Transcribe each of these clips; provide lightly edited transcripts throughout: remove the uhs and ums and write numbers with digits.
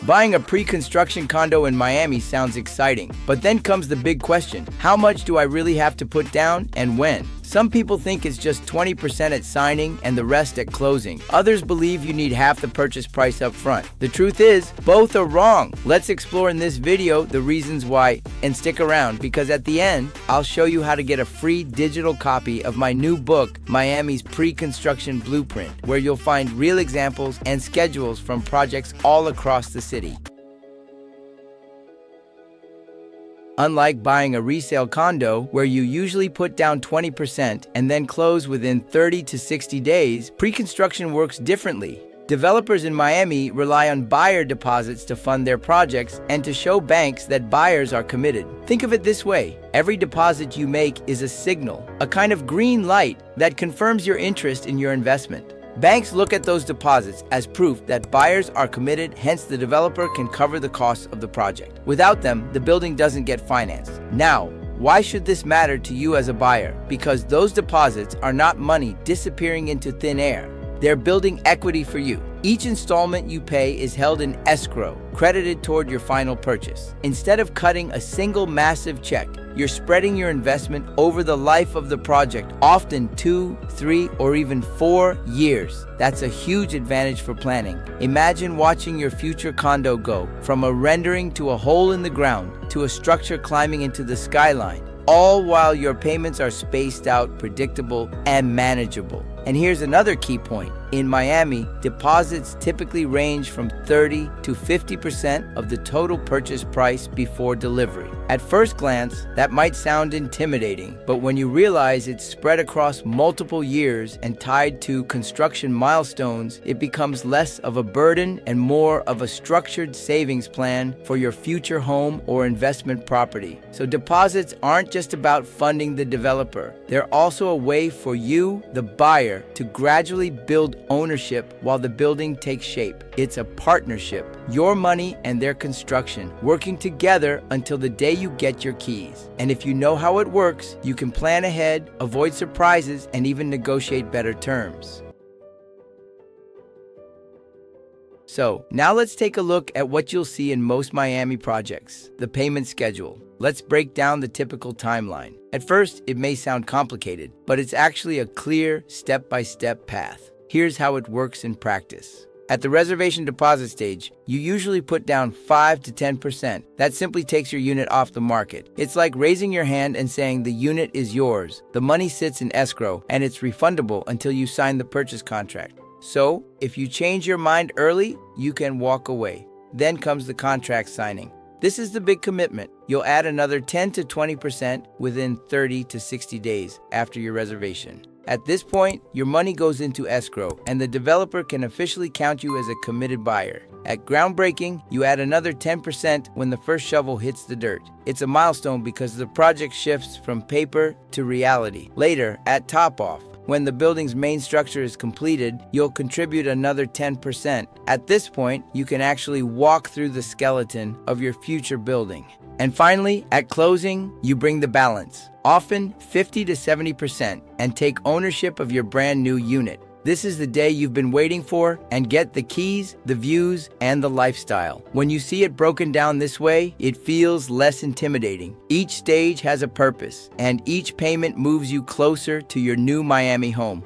Buying a pre-construction condo in Miami sounds exciting, but then comes the big question: how much do I really have to put down and when? Some people think it's just 20% at signing and the rest at closing. Others believe you need half the purchase price up front. The truth is, both are wrong. Let's explore in this video the reasons why, and stick around because at the end, I'll show you how to get a free digital copy of my new book, Miami's Pre-Construction Blueprint, where you'll find real examples and schedules from projects all across the city. Unlike buying a resale condo, where you usually put down 20% and then close within 30 to 60 days, pre-construction works differently. Developers in Miami rely on buyer deposits to fund their projects and to show banks that buyers are committed. Think of it this way: every deposit you make is a signal, a kind of green light that confirms your interest in your investment. Banks look at those deposits as proof that buyers are committed, hence the developer can cover the costs of the project. Without them, the building doesn't get financed. Now, why should this matter to you as a buyer? Because those deposits are not money disappearing into thin air. They're building equity for you. Each installment you pay is held in escrow, credited toward your final purchase. Instead of cutting a single massive check, you're spreading your investment over the life of the project, often 2, 3, or even 4 years. That's a huge advantage for planning. Imagine watching your future condo go from a rendering to a hole in the ground to a structure climbing into the skyline, all while your payments are spaced out, predictable, and manageable. And here's another key point. In Miami, deposits typically range from 30 to 50% of the total purchase price before delivery. At first glance, that might sound intimidating, but when you realize it's spread across multiple years and tied to construction milestones, it becomes less of a burden and more of a structured savings plan for your future home or investment property. So deposits aren't just about funding the developer. They're also a way for you, the buyer, to gradually build ownership while the building takes shape. It's a partnership, your money and their construction, working together until the day you get your keys. And if you know how it works, you can plan ahead, avoid surprises, and even negotiate better terms. So, now let's take a look at what you'll see in most Miami projects: the payment schedule. Let's break down the typical timeline. At first, it may sound complicated, but it's actually a clear, step-by-step path. Here's how it works in practice. At the reservation deposit stage, you usually put down 5 to 10%. That simply takes your unit off the market. It's like raising your hand and saying the unit is yours. The money sits in escrow, and it's refundable until you sign the purchase contract. So, if you change your mind early, you can walk away. Then comes the contract signing. This is the big commitment. You'll add another 10 to 20% within 30 to 60 days after your reservation. At this point, your money goes into escrow, and the developer can officially count you as a committed buyer. At groundbreaking, you add another 10% when the first shovel hits the dirt. It's a milestone because the project shifts from paper to reality. Later, at top-off, when the building's main structure is completed, you'll contribute another 10%. At this point, you can actually walk through the skeleton of your future building. And finally, at closing, you bring the balance, often 50 to 70%, and take ownership of your brand new unit. This is the day you've been waiting for, and get the keys, the views, and the lifestyle. When you see it broken down this way, it feels less intimidating. Each stage has a purpose, and each payment moves you closer to your new Miami home.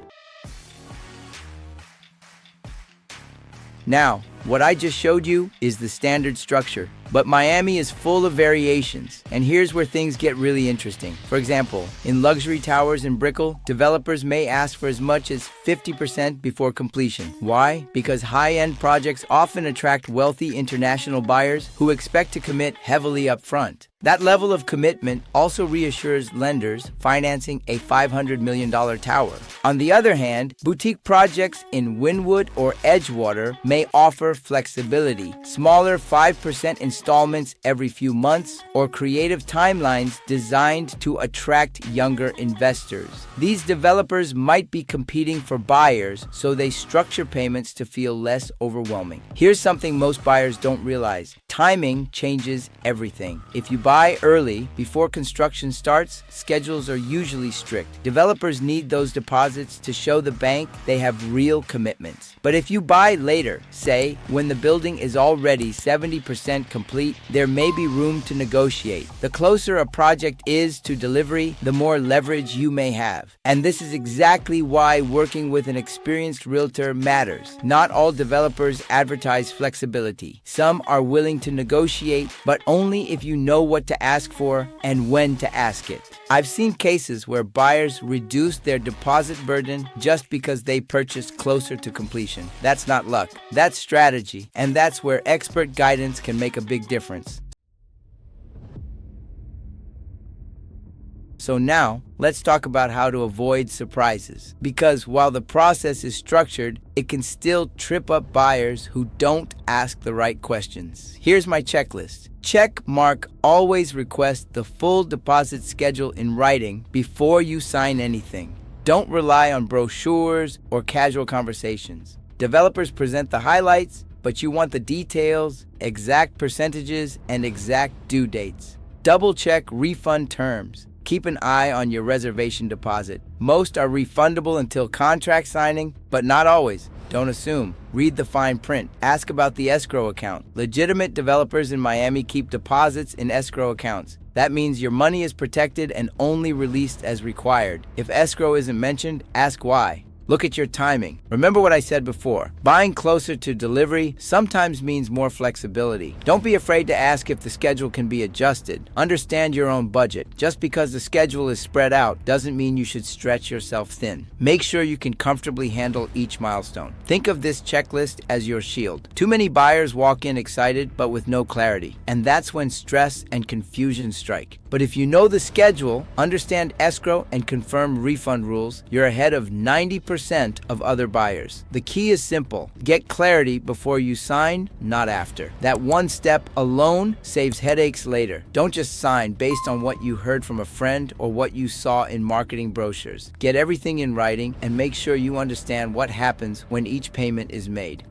Now, what I just showed you is the standard structure, but Miami is full of variations, and here's where things get really interesting. For example, in luxury towers in Brickell, developers may ask for as much as 50% before completion. Why? Because high-end projects often attract wealthy international buyers who expect to commit heavily up front. That level of commitment also reassures lenders financing a $500 million tower. On the other hand, boutique projects in Wynwood or Edgewater may offer flexibility, smaller 5% installments every few months, or creative timelines designed to attract younger investors. These developers might be competing for buyers, so they structure payments to feel less overwhelming. Here's something most buyers don't realize. Timing changes everything. If you buy early, before construction starts, schedules are usually strict. Developers need those deposits to show the bank they have real commitments. But if you buy later, say When the building is already 70% complete, there may be room to negotiate. The closer a project is to delivery, the more leverage you may have. And this is exactly why working with an experienced realtor matters. Not all developers advertise flexibility. Some are willing to negotiate, but only if you know what to ask for and when to ask it. I've seen cases where buyers reduce their deposit burden just because they purchased closer to completion. That's not luck, that's strategy, and that's where expert guidance can make a big difference. So now, let's talk about how to avoid surprises. Because while the process is structured, it can still trip up buyers who don't ask the right questions. Here's my checklist. Check mark always request the full deposit schedule in writing before you sign anything. Don't rely on brochures or casual conversations. Developers present the highlights, but you want the details, exact percentages, and exact due dates. Double check refund terms. Keep an eye on your reservation deposit. Most are refundable until contract signing, but not always. Don't assume. Read the fine print. Ask about the escrow account. Legitimate developers in Miami keep deposits in escrow accounts. That means your money is protected and only released as required. If escrow isn't mentioned, ask why. Look at your timing. Remember what I said before. Buying closer to delivery sometimes means more flexibility. Don't be afraid to ask if the schedule can be adjusted. Understand your own budget. Just because the schedule is spread out doesn't mean you should stretch yourself thin. Make sure you can comfortably handle each milestone. Think of this checklist as your shield. Too many buyers walk in excited but with no clarity, and that's when stress and confusion strike. But if you know the schedule, understand escrow, and confirm refund rules, you're ahead of 90% of other buyers. The key is simple. Get clarity before you sign, not after. That one step alone saves headaches later. Don't just sign based on what you heard from a friend or what you saw in marketing brochures. Get everything in writing and make sure you understand what happens when each payment is made.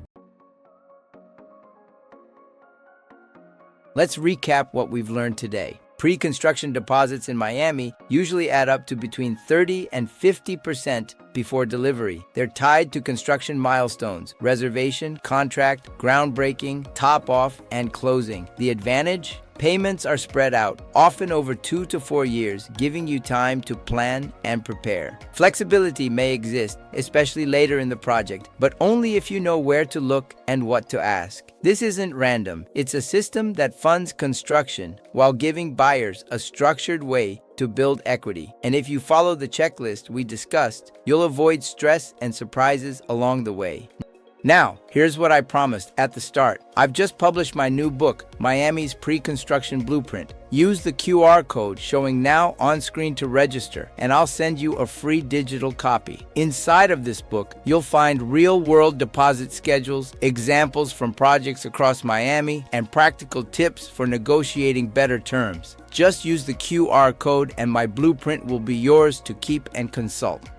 Let's recap what we've learned today. Pre-construction deposits in Miami usually add up to between 30 and 50% before delivery. They're tied to construction milestones: reservation, contract, groundbreaking, top-off, and closing. The advantage? Payments are spread out, often over 2 to 4 years, giving you time to plan and prepare. Flexibility may exist, especially later in the project, but only if you know where to look and what to ask. This isn't random. It's a system that funds construction while giving buyers a structured way to build equity. And if you follow the checklist we discussed, you'll avoid stress and surprises along the way. Now, here's what I promised at the start. I've just published my new book, Miami's Pre-Construction Blueprint. Use the QR code showing now on screen to register, and I'll send you a free digital copy. Inside of this book, you'll find real-world deposit schedules, examples from projects across Miami, and practical tips for negotiating better terms. Just use the QR code and my blueprint will be yours to keep and consult.